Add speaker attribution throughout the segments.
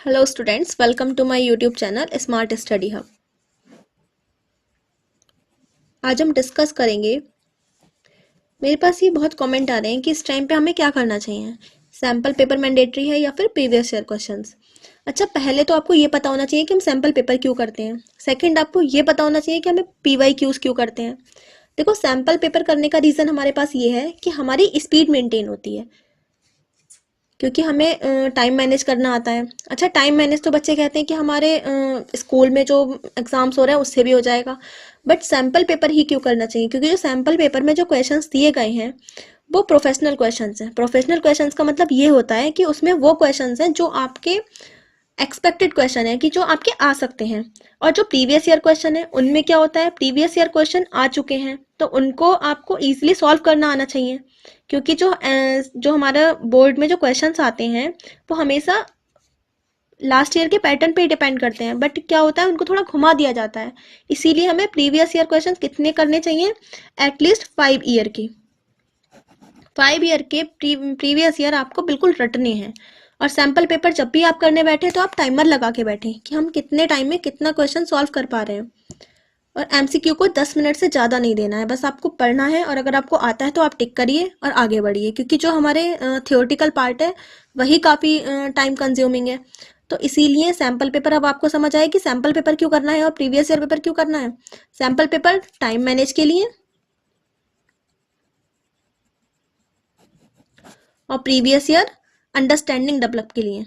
Speaker 1: Hello students, welcome to my YouTube channel smart study hub. आज हम discuss करेंगे। मेरे पास ये बहुत कमेंट आ रहे हैं कि इस टाइम पे हमें क्या करना चाहिए, सैम्पल पेपर मैंडेटरी है या फिर प्रीवियस ईयर क्वेश्चंस। अच्छा, पहले तो आपको ये पता होना चाहिए कि हम सैम्पल पेपर क्यों करते हैं। सेकंड, आपको ये पता होना चाहिए कि हमें पीवाई क्यूज क्यों करते हैं। देखो, सैम्पल पेपर करने का रीज़न हमारे पास ये है कि हमारी स्पीड मेंटेन होती है, क्योंकि हमें टाइम मैनेज करना आता है। अच्छा, टाइम मैनेज तो बच्चे कहते हैं कि हमारे स्कूल में जो एग्जाम्स हो रहे हैं उससे भी हो जाएगा, बट सैम्पल पेपर ही क्यों करना चाहिए? क्योंकि जो सैम्पल पेपर में जो क्वेश्चंस दिए गए हैं वो प्रोफेशनल क्वेश्चंस हैं। प्रोफेशनल क्वेश्चंस का मतलब ये होता है कि उसमें वो क्वेश्चंस हैं जो आपके एक्सपेक्टेड क्वेश्चन है, कि जो आपके आ सकते हैं। और जो प्रीवियस ईयर क्वेश्चन है उनमें क्या होता है, प्रीवियस ईयर क्वेश्चन आ चुके हैं तो उनको आपको इजीली सॉल्व करना आना चाहिए। क्योंकि जो हमारा बोर्ड में जो क्वेश्चंस आते हैं वो हमेशा लास्ट ईयर के पैटर्न पे ही डिपेंड करते हैं, बट क्या होता है उनको थोड़ा घुमा दिया जाता है। इसीलिए हमें प्रीवियस ईयर क्वेश्चन कितने करने चाहिए, एटलीस्ट 5 ईयर के। 5 ईयर के प्रीवियस ईयर आपको बिल्कुल रटने हैं। और सैम्पल पेपर जब भी आप करने बैठे तो आप टाइमर लगा के बैठे कि हम कितने टाइम में कितना क्वेश्चन सॉल्व कर पा रहे हैं। और एमसीक्यू को 10 मिनट से ज़्यादा नहीं देना है, बस आपको पढ़ना है और अगर आपको आता है तो आप टिक करिए और आगे बढ़िए। क्योंकि जो हमारे थियोरटिकल पार्ट है वही काफ़ी टाइम कंज्यूमिंग है। तो इसीलिए सैम्पल पेपर अब आपको समझ आए कि सैम्पल पेपर क्यों करना है और प्रीवियस ईयर पेपर क्यों करना है। सैम्पल पेपर टाइम मैनेज के लिए और प्रीवियस ईयर अंडरस्टैंडिंग डेवलप के लिए।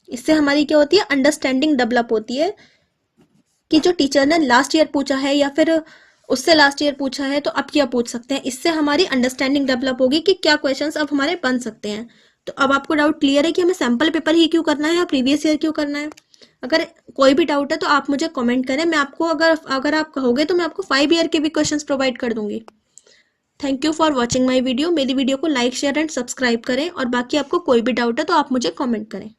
Speaker 1: इससे हमारी क्या होती है, अंडरस्टैंडिंग डेवलप होती है कि जो टीचर ने लास्ट ईयर पूछा है या फिर उससे लास्ट ईयर पूछा है तो अब क्या पूछ सकते हैं। इससे हमारी अंडरस्टैंडिंग डेवलप होगी कि क्या क्वेश्चंस अब हमारे बन सकते हैं। तो अब आपको डाउट क्लियर है कि हमें सैम्पल पेपर ही क्यों करना है या प्रीवियस ईयर क्यों करना है। अगर कोई भी डाउट है तो आप मुझे कमेंट करें, मैं आपको अगर अगर आप कहोगे तो मैं आपको 5 ईयर के भी क्वेश्चंस प्रोवाइड कर दूंगी। Thank you for watching my video. मेरी वीडियो को लाइक शेयर एंड सब्सक्राइब करें और बाकी आपको कोई भी डाउट है तो आप मुझे कमेंट करें।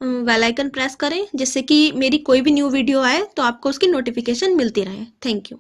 Speaker 1: बेल आइकन प्रेस करें जिससे कि मेरी कोई भी न्यू वीडियो आए तो आपको उसकी नोटिफिकेशन मिलती रहे। Thank you.